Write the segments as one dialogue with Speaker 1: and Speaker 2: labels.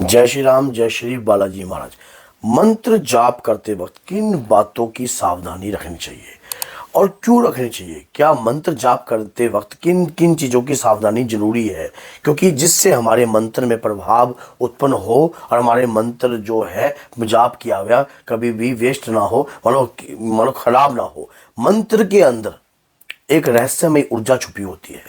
Speaker 1: जय श्री राम, जय श्री बालाजी महाराज। मंत्र जाप करते वक्त किन बातों की सावधानी रखनी चाहिए और क्यों रखनी चाहिए? क्या मंत्र जाप करते वक्त किन किन चीज़ों की सावधानी जरूरी है? क्योंकि जिससे हमारे मंत्र में प्रभाव उत्पन्न हो और हमारे मंत्र जो है जाप किया हुआ कभी भी वेस्ट ना हो, मानो खराब ना हो। मंत्र के अंदर एक रहस्यमय ऊर्जा छुपी होती है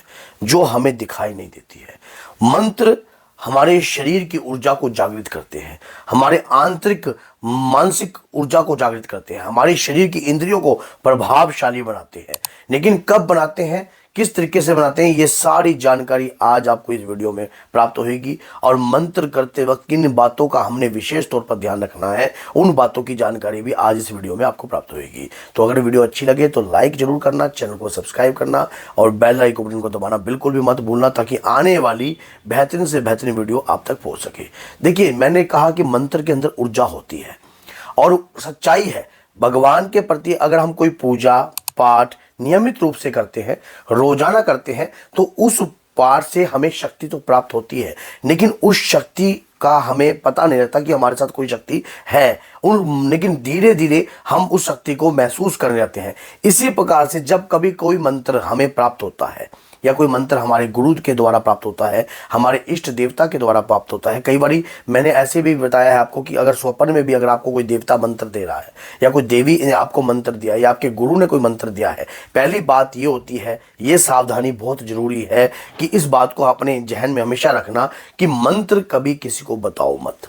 Speaker 1: जो हमें दिखाई नहीं देती है। मंत्र हमारे शरीर की ऊर्जा को जागृत करते हैं, हमारे आंतरिक मानसिक ऊर्जा को जागृत करते हैं, हमारे शरीर की इंद्रियों को प्रभावशाली बनाते हैं। लेकिन कब बनाते हैं, किस तरीके से बनाते हैं, ये सारी जानकारी आज आपको इस वीडियो में प्राप्त होगी। और मंत्र करते वक्त किन बातों का हमने विशेष तौर पर ध्यान रखना है, उन बातों की जानकारी भी आज इस वीडियो में आपको प्राप्त होगी। तो अगर वीडियो अच्छी लगे तो लाइक जरूर करना, चैनल को सब्सक्राइब करना और बेल आइकन बटन को दबाना बिल्कुल भी मत भूलना, ताकि आने वाली बेहतरीन से बेहतरीन वीडियो आप तक पहुंच सके। देखिए, मैंने कहा कि मंत्र के अंदर ऊर्जा होती है और सच्चाई है। भगवान के प्रति अगर हम कोई पूजा पाठ नियमित रूप से करते हैं, रोजाना करते हैं, तो उस पाठ से हमें शक्ति तो प्राप्त होती है, लेकिन उस शक्ति का हमें पता नहीं रहता कि हमारे साथ कोई शक्ति है। लेकिन धीरे धीरे हम उस शक्ति को महसूस करने लगते हैं। इसी प्रकार से जब कभी कोई मंत्र हमें प्राप्त होता है या कोई मंत्र हमारे गुरु के द्वारा प्राप्त होता है, हमारे इष्ट देवता के द्वारा प्राप्त होता है। कई बारी मैंने ऐसे भी बताया है आपको कि अगर स्वप्न में भी अगर आपको कोई देवता मंत्र दे रहा है या कोई देवी ने आपको मंत्र दिया या आपके गुरु ने कोई मंत्र दिया है, पहली बात ये होती है, ये सावधानी बहुत जरूरी है कि इस बात को अपने जहन में हमेशा रखना कि मंत्र कभी किसी को बताओ मत।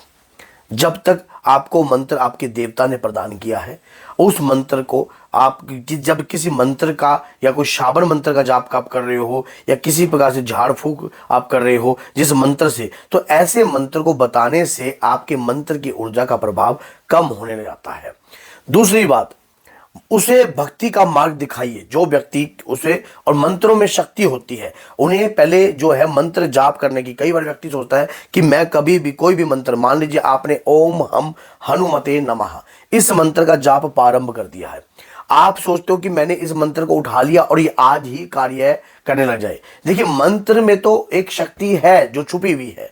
Speaker 1: जब तक आपको मंत्र आपके देवता ने प्रदान किया है, उस मंत्र को आप जब किसी मंत्र का या कोई शाबर मंत्र का जाप आप कर रहे हो या किसी प्रकार से झाड़ फूक आप कर रहे हो जिस मंत्र से, तो ऐसे मंत्र को बताने से आपके मंत्र की ऊर्जा का प्रभाव कम होने लग जाता है। दूसरी बात, उसे भक्ति का मार्ग दिखाइए। जो व्यक्ति उसे और मंत्रों में शक्ति होती है, उन्हें पहले जो है मंत्र जाप करने की, कई बार व्यक्ति सोचता है कि मैं कभी भी कोई भी मंत्र, मान लीजिए आपने ओम हम हनुमते नमः इस मंत्र का जाप प्रारंभ कर दिया है, आप सोचते हो कि मैंने इस मंत्र को उठा लिया और ये आज ही कार्य करने लग जाए। देखिए, मंत्र में तो एक शक्ति है जो छुपी हुई है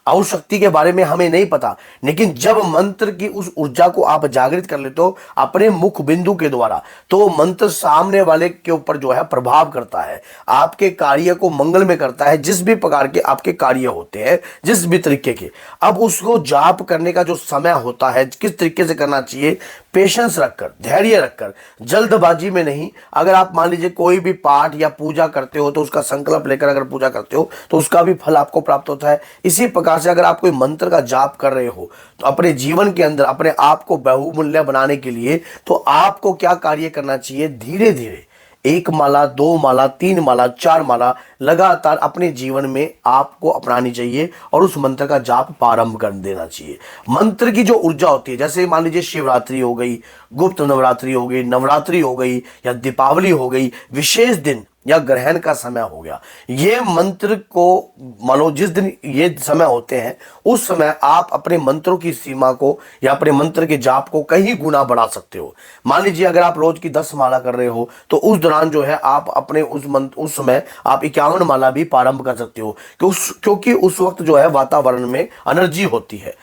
Speaker 1: और शक्ति के बारे में हमें नहीं पता, लेकिन जब मंत्र की उस ऊर्जा को आप जागृत कर लेते हो अपने मुख बिंदु के द्वारा, तो मंत्र सामने वाले के ऊपर जो है प्रभाव करता है, आपके कार्य को मंगल में करता है। जिस भी प्रकार के आपके कार्य होते हैं, जिस भी तरीके के, अब उसको जाप करने का जो समय होता है, किस तरीके से करना चाहिए, पेशेंस रखकर, धैर्य रखकर, जल्दबाजी में नहीं। अगर आप मान लीजिए कोई भी पाठ या पूजा करते हो तो उसका संकल्प लेकर अगर पूजा करते हो तो उसका भी फल आपको प्राप्त होता है। इसी प्रकार से अगर आप कोई मंत्र का जाप कर रहे हो तो अपने जीवन के अंदर अपने आप को बहुमूल्य बनाने के लिए तो आपको क्या कार्य करना चाहिए, धीरे धीरे 1 माला 2 माला 3 माला 4 माला लगातार अपने जीवन में आपको अपनानी चाहिए और उस मंत्र का जाप प्रारंभ कर देना चाहिए। मंत्र की जो ऊर्जा होती है, जैसे मान लीजिए शिवरात्रि हो गई, गुप्त नवरात्रि हो गई, नवरात्रि हो गई या दीपावली हो गई, विशेष दिन या ग्रहण का समय हो गया, ये मंत्र को मानो जिस दिन ये समय होते हैं उस समय आप अपने मंत्रों की सीमा को या अपने मंत्र के जाप को कहीं गुना बढ़ा सकते हो। मान लीजिए अगर आप रोज की 10 माला कर रहे हो तो उस दौरान जो है आप अपने उस समय आप 51 माला भी प्रारंभ कर सकते हो, क्योंकि उस वक्त जो है वातावरण में एनर्जी होती है।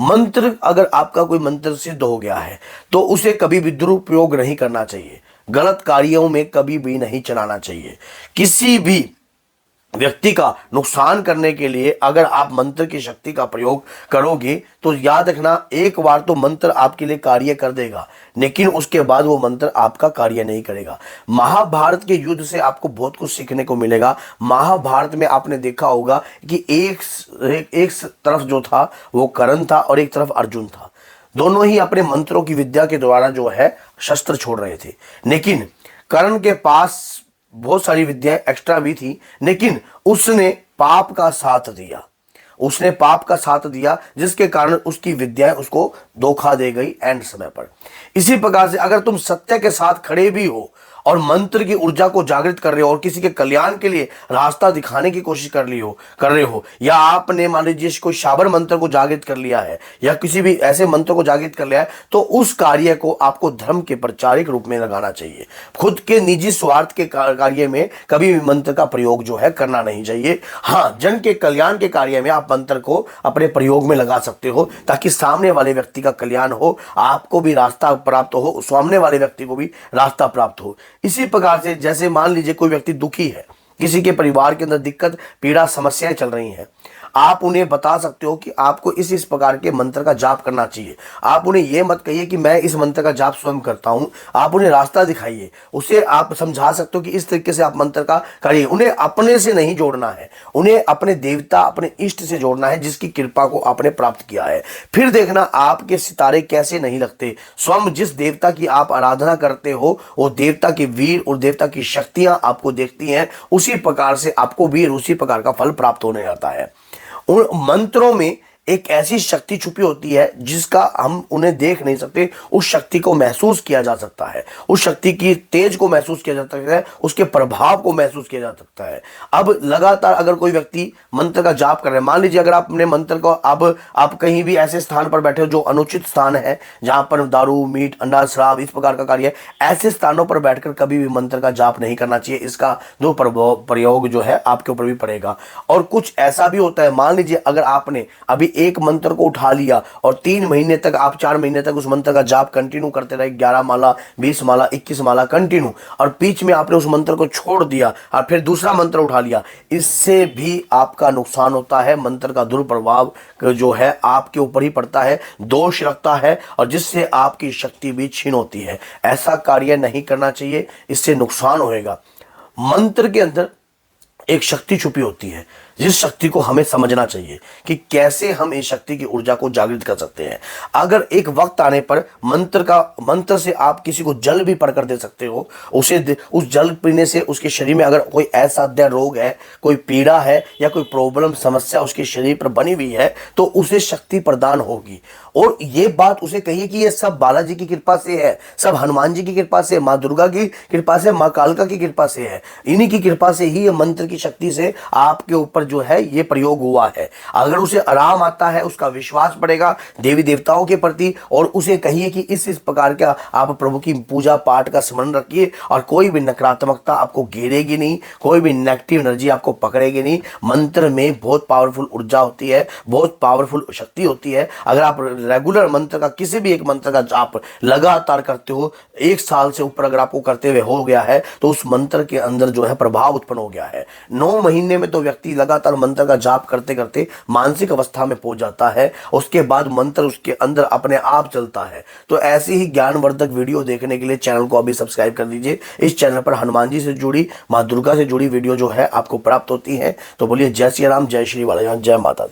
Speaker 1: मंत्र, अगर आपका कोई मंत्र सिद्ध हो गया है तो उसे कभी भी दुरुपयोग नहीं करना चाहिए, गलत कार्यों में कभी भी नहीं चलाना चाहिए। किसी भी व्यक्ति का नुकसान करने के लिए अगर आप मंत्र की शक्ति का प्रयोग करोगे तो याद रखना, एक बार तो मंत्र आपके लिए कार्य कर देगा, लेकिन उसके बाद वो मंत्र आपका कार्य नहीं करेगा। महाभारत के युद्ध से आपको बहुत कुछ सीखने को मिलेगा। महाभारत में आपने देखा होगा कि एक तरफ जो था वो कर्ण था और एक तरफ अर्जुन था। दोनों ही अपने मंत्रों की विद्या के द्वारा जो है शस्त्र छोड़ रहे थे, लेकिन कर्ण के पास बहुत सारी विद्याएं एक्स्ट्रा भी थी, लेकिन उसने पाप का साथ दिया, उसने पाप का साथ दिया, जिसके कारण उसकी विद्याएं उसको धोखा दे गई एंड समय पर। इसी प्रकार से अगर तुम सत्य के साथ खड़े भी हो और मंत्र की ऊर्जा को जागृत कर रहे हो और किसी के कल्याण के लिए रास्ता दिखाने की कोशिश कर रहे हो, या आपने मान लीजिए कोई शाबर मंत्र को जागृत कर लिया है या किसी भी ऐसे मंत्र को जागृत कर लिया है, तो उस कार्य को आपको धर्म के प्रचारक रूप में लगाना चाहिए। खुद के निजी स्वार्थ के कार्य में कभी भी मंत्र का प्रयोग जो है करना नहीं चाहिए। हाँ, जन के कल्याण के कार्य में आप मंत्र को अपने प्रयोग में लगा सकते हो, ताकि सामने वाले व्यक्ति का कल्याण हो, आपको भी रास्ता प्राप्त हो, सामने वाले व्यक्ति को भी रास्ता प्राप्त हो। इसी प्रकार से जैसे मान लीजिए कोई व्यक्ति दुखी है, किसी के परिवार के अंदर दिक्कत पीड़ा समस्याएं चल रही हैं, आप उन्हें बता सकते हो कि आपको इस प्रकार के मंत्र का जाप करना चाहिए। आप उन्हें यह मत कहिए कि मैं इस मंत्र का जाप स्वयं करता हूं, आप उन्हें रास्ता दिखाइए, उसे आप समझा सकते हो कि इस तरीके से आप मंत्र का करिए। उन्हें अपने से नहीं जोड़ना है, उन्हें अपने देवता अपने इष्ट से जोड़ना है, जिसकी कृपा को आपने प्राप्त किया है। फिर देखना आपके सितारे कैसे नहीं लगते। स्वयं जिस देवता की आप आराधना करते हो वो देवता के वीर और देवता की शक्तियां आपको देखती हैं, उसी प्रकार से आपको भी उसी प्रकार का फल प्राप्त होने जाता है। उन मंत्रों में एक ऐसी शक्ति छुपी होती है जिसका हम उन्हें देख नहीं सकते, उस शक्ति को महसूस किया जा सकता है, उस शक्ति की तेज को महसूस किया जा सकता है, उसके प्रभाव को महसूस किया जा सकता है। अब लगातार अगर कोई व्यक्ति मंत्र का जाप कर रहे हैं, मान लीजिए अगर आप अपने मंत्र को अब आप कहीं भी ऐसे स्थान पर बैठे हो जो अनुचित स्थान है, जहां पर दारू मीट अंडा शराब इस प्रकार का कार्य है, ऐसे स्थानों पर बैठकर कभी भी मंत्र का जाप नहीं करना चाहिए। इसका जो प्रयोग जो है आपके ऊपर भी पड़ेगा। और कुछ ऐसा भी होता है, मान लीजिए अगर आपने अभी एक मंत्र को उठा लिया और 3 महीने तक आप 4 महीने तक उस मंत्र का जाप कंटिन्यू करते रहे, 11 माला 20 माला 21 माला कंटिन्यू, और बीच में आपने उस मंत्र को छोड़ दिया और फिर दूसरा मंत्र उठा लिया, इससे भी आपका नुकसान होता है। मंत्र का दुष्प्रभाव जो है आपके ऊपर ही पड़ता है, दोष लगता है, और जिससे आपकी शक्ति भी छीन होती है। ऐसा कार्य नहीं करना चाहिए, इससे नुकसान होएगा। मंत्र के अंदर एक शक्ति छुपी होती है, जिस शक्ति को हमें समझना चाहिए कि कैसे हम इस शक्ति की ऊर्जा को जागृत कर सकते हैं। अगर एक वक्त आने पर मंत्र से आप किसी को जल भी पढ़कर दे सकते हो, उस जल पीने से उसके शरीर में अगर कोई असाध्य रोग है, कोई पीड़ा है या कोई प्रॉब्लम समस्या उसके शरीर पर बनी हुई है, तो उसे शक्ति प्रदान होगी। और ये बात उसे कहिए कि ये सब बालाजी की कृपा से है, सब हनुमान जी की कृपा से, माँ दुर्गा की कृपा से, माँ कालका की कृपा से है। इन्हीं की कृपा से ही ये मंत्र की शक्ति से आपके ऊपर जो है ये प्रयोग हुआ है। अगर उसे आराम आता है, उसका विश्वास बढ़ेगा देवी देवताओं के प्रति, और उसे कहिए कि इस प्रकार का आप प्रभु की पूजा पाठ का स्मरण रखिए, और कोई भी नकारात्मकता आपको घेरेगी नहीं, कोई भी नेगेटिव एनर्जी आपको पकड़ेगी नहीं। मंत्र में बहुत पावरफुल ऊर्जा होती है, बहुत पावरफुल शक्ति होती है। अगर आप रेगुलर मंत्र का किसी भी एक मंत्र का जाप लगातार करते हो, 1 साल से ऊपर अगर आपको करते हुए हो गया है, तो उस मंत्र के अंदर जो है प्रभाव उत्पन्न हो गया है। 9 महीने में तो व्यक्ति लगातार मंत्र का जाप करते करते मानसिक अवस्था में पहुंच जाता है, उसके बाद मंत्र उसके अंदर अपने आप चलता है। तो ऐसी ही ज्ञानवर्धक वीडियो देखने के लिए चैनल को अभी सब्सक्राइब कर दीजिए। इस चैनल पर हनुमान जी से जुड़ी, माँ दुर्गा से जुड़ी वीडियो जो है आपको प्राप्त होती है। तो बोलिए जय श्री राम, जय श्री बालाजी, जय माता दी।